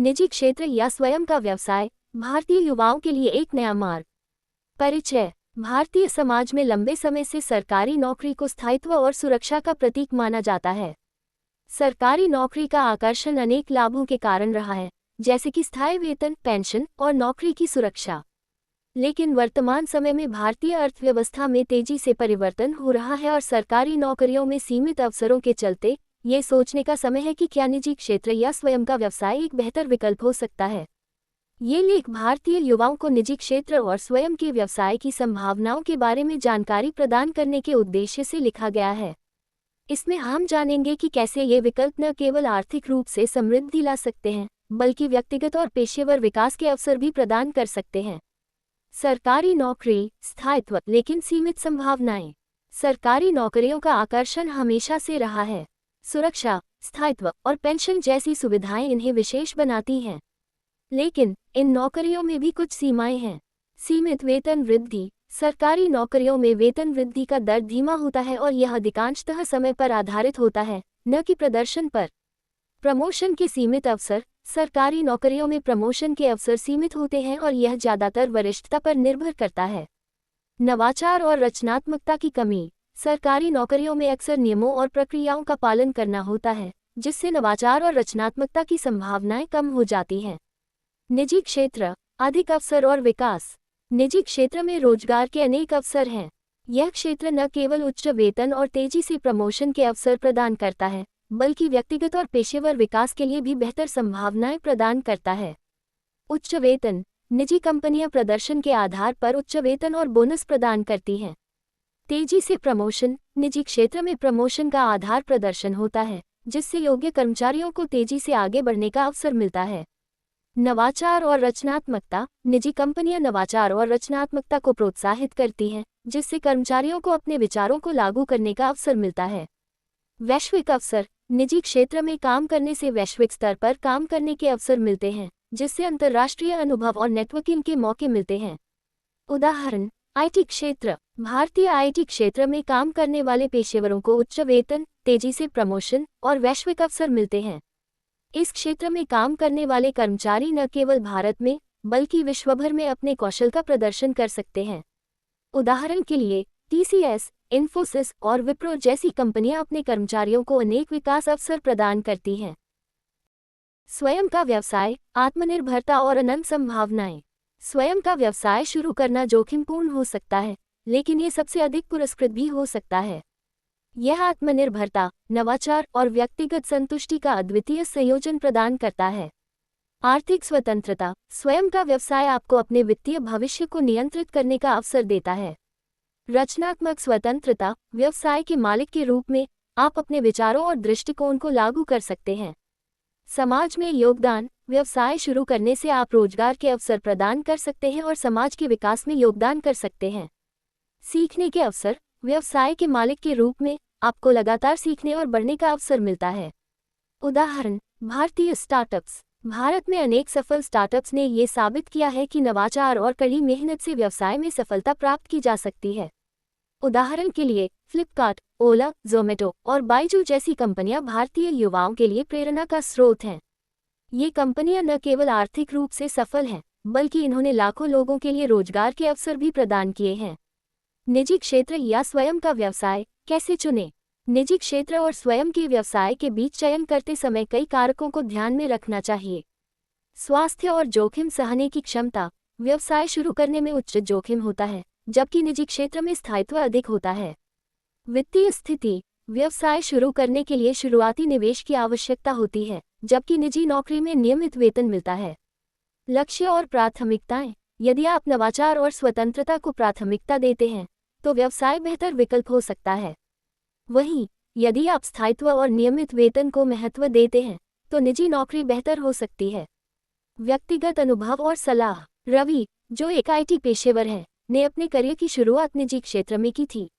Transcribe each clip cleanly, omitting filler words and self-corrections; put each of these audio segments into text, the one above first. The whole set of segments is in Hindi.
निजी क्षेत्र या स्वयं का व्यवसाय भारतीय युवाओं के लिए एक नया मार्ग। परिचय। भारतीय समाज में लंबे समय से सरकारी नौकरी को स्थायित्व और सुरक्षा का प्रतीक माना जाता है। सरकारी नौकरी का आकर्षण अनेक लाभों के कारण रहा है, जैसे कि स्थायी वेतन, पेंशन और नौकरी की सुरक्षा। लेकिन वर्तमान समय में भारतीय अर्थव्यवस्था में तेजी से परिवर्तन हो रहा है और सरकारी नौकरियों में सीमित अवसरों के चलते ये सोचने का समय है कि क्या निजी क्षेत्र या स्वयं का व्यवसाय एक बेहतर विकल्प हो सकता है। ये लेख भारतीय युवाओं को निजी क्षेत्र और स्वयं के व्यवसाय की संभावनाओं के बारे में जानकारी प्रदान करने के उद्देश्य से लिखा गया है। इसमें हम जानेंगे कि कैसे ये विकल्प न केवल आर्थिक रूप से समृद्धि ला सकते हैं, बल्कि व्यक्तिगत और पेशेवर विकास के अवसर भी प्रदान कर सकते हैं। सरकारी नौकरी, स्थायित्व लेकिन सीमित संभावनाएं। सरकारी नौकरियों का आकर्षण हमेशा से रहा है। सुरक्षा, स्थायित्व और पेंशन जैसी सुविधाएं इन्हें विशेष बनाती हैं। लेकिन इन नौकरियों में भी कुछ सीमाएं हैं। सीमित वेतन वृद्धि। सरकारी नौकरियों में वेतन वृद्धि का दर धीमा होता है और यह अधिकांशतः समय पर आधारित होता है, न कि प्रदर्शन पर। प्रमोशन के सीमित अवसर। सरकारी नौकरियों में प्रमोशन के अवसर सीमित होते हैं और यह ज्यादातर वरिष्ठता पर निर्भर करता है। नवाचार और रचनात्मकता की कमी। सरकारी नौकरियों में अक्सर नियमों और प्रक्रियाओं का पालन करना होता है, जिससे नवाचार और रचनात्मकता की संभावनाएं कम हो जाती हैं। निजी क्षेत्र, अधिक अवसर और विकास। निजी क्षेत्र में रोजगार के अनेक अवसर हैं। यह क्षेत्र न केवल उच्च वेतन और तेजी से प्रमोशन के अवसर प्रदान करता है, बल्कि व्यक्तिगत और पेशेवर विकास के लिए भी बेहतर संभावनाएं प्रदान करता है। उच्च वेतन। निजी कंपनियां प्रदर्शन के आधार पर उच्च वेतन और बोनस प्रदान करती हैं। तेजी से प्रमोशन। निजी क्षेत्र में प्रमोशन का आधार प्रदर्शन होता है, जिससे योग्य कर्मचारियों को तेजी से आगे बढ़ने का अवसर मिलता है। नवाचार और रचनात्मकता। निजी कंपनियां नवाचार और रचनात्मकता को प्रोत्साहित करती हैं, जिससे कर्मचारियों को अपने विचारों को लागू करने का अवसर मिलता है। वैश्विक अवसर। निजी क्षेत्र में काम करने से वैश्विक स्तर पर काम करने के अवसर मिलते हैं, जिससे अंतर्राष्ट्रीय अनुभव और नेटवर्किंग के मौके मिलते हैं। उदाहरण, आईटी क्षेत्र। भारतीय आईटी क्षेत्र में काम करने वाले पेशेवरों को उच्च वेतन, तेजी से प्रमोशन और वैश्विक अवसर मिलते हैं। इस क्षेत्र में काम करने वाले कर्मचारी न केवल भारत में, बल्कि विश्वभर में अपने कौशल का प्रदर्शन कर सकते हैं। उदाहरण के लिए, टीसीएस, इन्फोसिस और विप्रो जैसी कंपनियां अपने कर्मचारियों को अनेक विकास अवसर प्रदान करती हैं। स्वयं का व्यवसाय, आत्मनिर्भरता और अनंत संभावनाएं। स्वयं का व्यवसाय शुरू करना जोखिमपूर्ण हो सकता है, लेकिन ये सबसे अधिक पुरस्कृत भी हो सकता है। यह आत्मनिर्भरता, नवाचार और व्यक्तिगत संतुष्टि का अद्वितीय संयोजन प्रदान करता है। आर्थिक स्वतंत्रता। स्वयं का व्यवसाय आपको अपने वित्तीय भविष्य को नियंत्रित करने का अवसर देता है। रचनात्मक स्वतंत्रता। व्यवसाय के मालिक के रूप में आप अपने विचारों और दृष्टिकोण को लागू कर सकते हैं। समाज में योगदान। व्यवसाय शुरू करने से आप रोजगार के अवसर प्रदान कर सकते हैं और समाज के विकास में योगदान कर सकते हैं। सीखने के अवसर। व्यवसाय के मालिक के रूप में आपको लगातार सीखने और बढ़ने का अवसर मिलता है। उदाहरण, भारतीय स्टार्टअप्स। भारत में अनेक सफल स्टार्टअप्स ने ये साबित किया है कि नवाचार और कड़ी मेहनत से व्यवसाय में सफलता प्राप्त की जा सकती है। उदाहरण के लिए, फ्लिपकार्ट, ओला, ज़ोमैटो और बाइजू जैसी कंपनियां भारतीय युवाओं के लिए प्रेरणा का स्रोत हैं। ये कंपनियां न केवल आर्थिक रूप से सफल हैं, बल्कि इन्होंने लाखों लोगों के लिए रोजगार के अवसर भी प्रदान किए हैं। निजी क्षेत्र या स्वयं का व्यवसाय कैसे चुनें? निजी क्षेत्र और स्वयं के व्यवसाय के बीच चयन करते समय कई कारकों को ध्यान में रखना चाहिए। स्वास्थ्य और जोखिम सहने की क्षमता। व्यवसाय शुरू करने में उच्च जोखिम होता है, जबकि निजी क्षेत्र में स्थायित्व अधिक होता है। वित्तीय स्थिति। व्यवसाय शुरू करने के लिए शुरुआती निवेश की आवश्यकता होती है, जबकि निजी नौकरी में नियमित वेतन मिलता है। लक्ष्य और प्राथमिकताएं। यदि आप नवाचार और स्वतंत्रता को प्राथमिकता देते हैं, तो व्यवसाय बेहतर विकल्प हो सकता है। वहीं, यदि आप स्थायित्व और नियमित वेतन को महत्व देते हैं, तो निजी नौकरी बेहतर हो सकती है। व्यक्तिगत अनुभव और सलाह। रवि, जो एक आईटी पेशेवर है, ने अपने करियर की शुरुआत निजी क्षेत्र में की थी।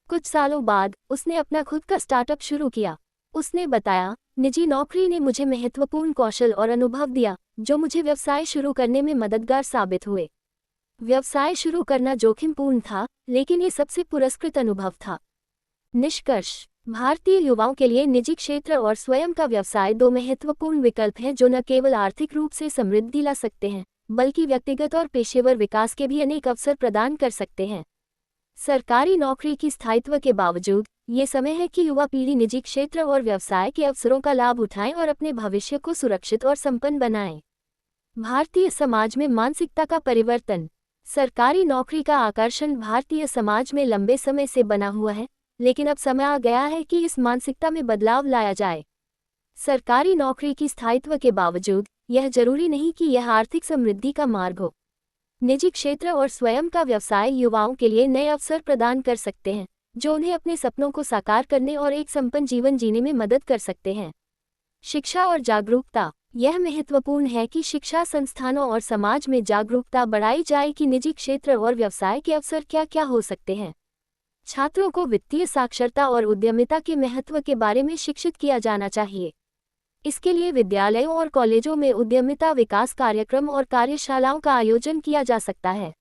कुछ सालों बाद उसने अपना खुद का स्टार्टअप शुरू किया। उसने बताया, निजी नौकरी ने मुझे महत्वपूर्ण कौशल और अनुभव दिया, जो मुझे व्यवसाय शुरू करने में मददगार साबित हुए। व्यवसाय शुरू करना जोखिमपूर्ण था, लेकिन ये सबसे पुरस्कृत अनुभव था। निष्कर्ष। भारतीय युवाओं के लिए निजी क्षेत्र और स्वयं का व्यवसाय दो महत्वपूर्ण विकल्प हैं जो न केवल आर्थिक रूप से समृद्धि ला सकते हैं, बल्कि व्यक्तिगत और पेशेवर विकास के भी अनेक अवसर प्रदान कर सकते हैं। सरकारी नौकरी की स्थायित्व के बावजूद, ये समय है कि युवा पीढ़ी निजी क्षेत्र और व्यवसाय के अवसरों का लाभ उठाएं और अपने भविष्य को सुरक्षित और संपन्न बनाएं। भारतीय समाज में मानसिकता का परिवर्तन। सरकारी नौकरी का आकर्षण भारतीय समाज में लंबे समय से बना हुआ है, लेकिन अब समय आ गया है कि इस मानसिकता में बदलाव लाया जाए। सरकारी नौकरी की स्थायित्व के बावजूद, यह जरूरी नहीं कि यह आर्थिक समृद्धि का मार्ग हो। निजी क्षेत्र और स्वयं का व्यवसाय युवाओं के लिए नए अवसर प्रदान कर सकते हैं, जो उन्हें अपने सपनों को साकार करने और एक संपन्न जीवन जीने में मदद कर सकते हैं। शिक्षा और जागरूकता। यह महत्वपूर्ण है कि शिक्षा संस्थानों और समाज में जागरूकता बढ़ाई जाए कि निजी क्षेत्र और व्यवसाय के अवसर क्या क्या हो सकते हैं। छात्रों को वित्तीय साक्षरता और उद्यमिता के महत्व के बारे में शिक्षित किया जाना चाहिए। इसके लिए विद्यालयों और कॉलेजों में उद्यमिता विकास कार्यक्रम और कार्यशालाओं का आयोजन किया जा सकता है।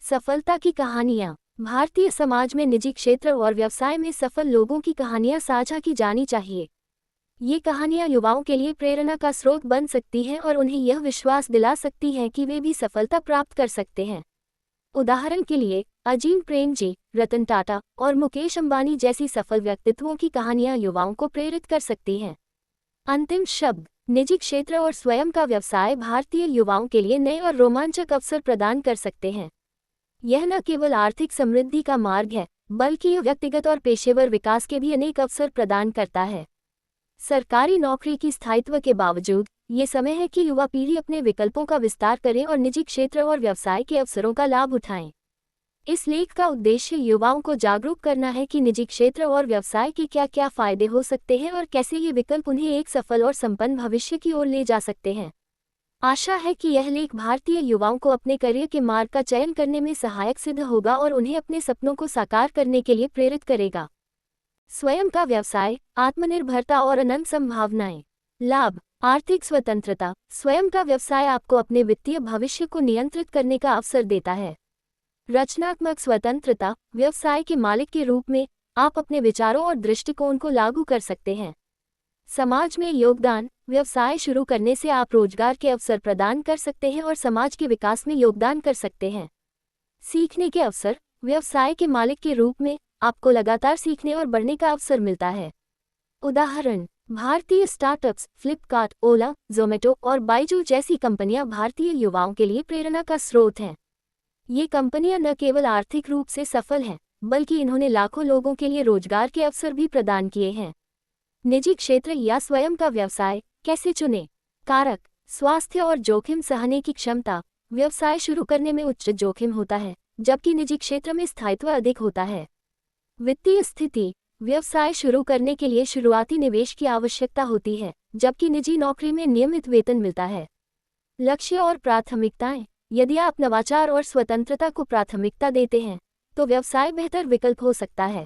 सफलता की कहानियाँ। भारतीय समाज में निजी क्षेत्र और व्यवसाय में सफल लोगों की कहानियाँ साझा की जानी चाहिए। ये कहानियाँ युवाओं के लिए प्रेरणा का स्रोत बन सकती हैं और उन्हें यह विश्वास दिला सकती हैं कि वे भी सफलता प्राप्त कर सकते हैं। उदाहरण के लिए, अजीम प्रेमजी, रतन टाटा और मुकेश अंबानी जैसी सफल व्यक्तित्वों की कहानियाँ युवाओं को प्रेरित कर सकती हैं। अंतिम शब्द। निजी क्षेत्र और स्वयं का व्यवसाय भारतीय युवाओं के लिए नए और रोमांचक अवसर प्रदान कर सकते हैं। यह न केवल आर्थिक समृद्धि का मार्ग है, बल्कि यह व्यक्तिगत और पेशेवर विकास के भी अनेक अवसर प्रदान करता है। सरकारी नौकरी की स्थायित्व के बावजूद, ये समय है कि युवा पीढ़ी अपने विकल्पों का विस्तार करें और निजी क्षेत्र और व्यवसाय के अवसरों का लाभ उठाएं। इस लेख का उद्देश्य युवाओं को जागरूक करना है कि निजी क्षेत्र और व्यवसाय के क्या क्या फायदे हो सकते हैं और कैसे ये विकल्प उन्हें एक सफल और संपन्न भविष्य की ओर ले जा सकते हैं। आशा है कि यह लेख भारतीय युवाओं को अपने करियर के मार्ग का चयन करने में सहायक सिद्ध होगा और उन्हें अपने सपनों को साकार करने के लिए प्रेरित करेगा। स्वयं का व्यवसाय, आत्मनिर्भरता और अनंत संभावनाएं। लाभ। आर्थिक स्वतंत्रता। स्वयं का व्यवसाय आपको अपने वित्तीय भविष्य को नियंत्रित करने का अवसर देता है। रचनात्मक स्वतंत्रता। व्यवसाय के मालिक के रूप में आप अपने विचारों और दृष्टिकोण को लागू कर सकते हैं। समाज में योगदान। व्यवसाय शुरू करने से आप रोजगार के अवसर प्रदान कर सकते हैं और समाज के विकास में योगदान कर सकते हैं। सीखने के अवसर। व्यवसाय के मालिक के रूप में आपको लगातार सीखने और बढ़ने का अवसर मिलता है। उदाहरण, भारतीय स्टार्टअप्स फ्लिपकार्ट, ओला, ज़ोमैटो और बाइजू जैसी कंपनियां भारतीय युवाओं के लिए प्रेरणा का स्रोत हैं। ये कंपनियां न केवल आर्थिक रूप से सफल हैं, बल्कि इन्होंने लाखों लोगों के लिए रोजगार के अवसर भी प्रदान किए हैं। निजी क्षेत्र या स्वयं का व्यवसाय कैसे चुनें? कारक। स्वास्थ्य और जोखिम सहने की क्षमता। व्यवसाय शुरू करने में उच्च जोखिम होता है, जबकि निजी क्षेत्र में स्थायित्व अधिक होता है। वित्तीय स्थिति। व्यवसाय शुरू करने के लिए शुरुआती निवेश की आवश्यकता होती है, जबकि निजी नौकरी में नियमित वेतन मिलता है। लक्ष्य और प्राथमिकताएं। यदि आप नवाचार और स्वतंत्रता को प्राथमिकता देते हैं, तो व्यवसाय बेहतर विकल्प हो सकता है।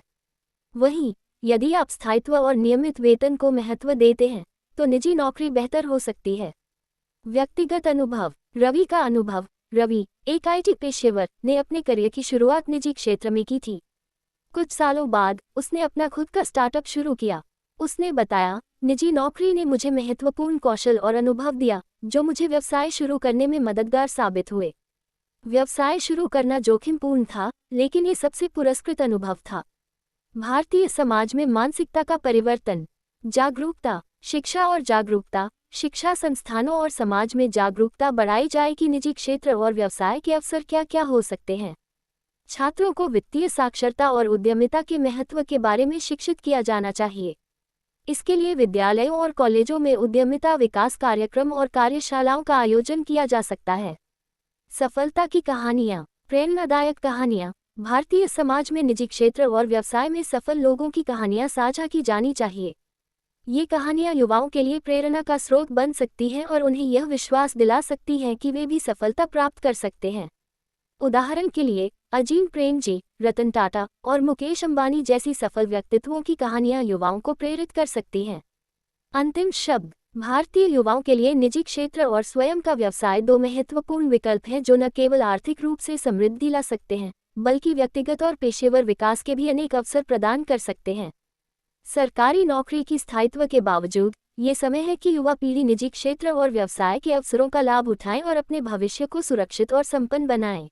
वहीं, यदि आप स्थायित्व और नियमित वेतन को महत्व देते हैं, तो निजी नौकरी बेहतर हो सकती है। व्यक्तिगत अनुभव। रवि का अनुभव। रवि, एक आईटी पेशेवर, ने अपने करियर की शुरुआत निजी क्षेत्र में की थी। कुछ सालों बाद उसने अपना खुद का स्टार्टअप शुरू किया। उसने बताया, निजी नौकरी ने मुझे महत्वपूर्ण कौशल और अनुभव दिया, जो मुझे व्यवसाय शुरू करने में मददगार साबित हुए। व्यवसाय शुरू करना जोखिमपूर्ण था, लेकिन ये सबसे पुरस्कृत अनुभव था। भारतीय समाज में मानसिकता का परिवर्तन। जागरूकता। शिक्षा और जागरूकता। शिक्षा संस्थानों और समाज में जागरूकता बढ़ाई जाए कि निजी क्षेत्र और व्यवसाय के अवसर क्या क्या हो सकते हैं। छात्रों को वित्तीय साक्षरता और उद्यमिता के महत्व के बारे में शिक्षित किया जाना चाहिए। इसके लिए विद्यालयों और कॉलेजों में उद्यमिता विकास कार्यक्रम और कार्यशालाओं का आयोजन किया जा सकता है। सफलता की कहानियाँ। प्रेरणादायक कहानियाँ। भारतीय समाज में निजी क्षेत्र और व्यवसाय में सफल लोगों की कहानियाँ साझा की जानी चाहिए। ये कहानियाँ युवाओं के लिए प्रेरणा का स्रोत बन सकती हैं और उन्हें यह विश्वास दिला सकती हैं कि वे भी सफलता प्राप्त कर सकते हैं। उदाहरण के लिए, अजीम प्रेमजी, रतन टाटा और मुकेश अंबानी जैसी सफल व्यक्तित्वों की कहानियां युवाओं को प्रेरित कर सकती हैं। अंतिम शब्द। भारतीय युवाओं के लिए निजी क्षेत्र और स्वयं का व्यवसाय दो महत्वपूर्ण विकल्प हैं जो न केवल आर्थिक रूप से समृद्धि ला सकते हैं, बल्कि व्यक्तिगत और पेशेवर विकास के भी अनेक अवसर प्रदान कर सकते हैं। सरकारी नौकरी की स्थायित्व के बावजूद ये समय है कि युवा पीढ़ी निजी क्षेत्र और व्यवसाय के अवसरों का लाभ उठाएं और अपने भविष्य को सुरक्षित और संपन्न बनाएं।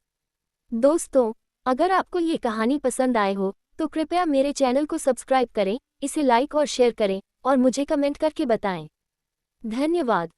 दोस्तों, अगर आपको ये कहानी पसंद आए हो तो कृपया मेरे चैनल को सब्सक्राइब करें, इसे लाइक और शेयर करें और मुझे कमेंट करके बताएं। धन्यवाद।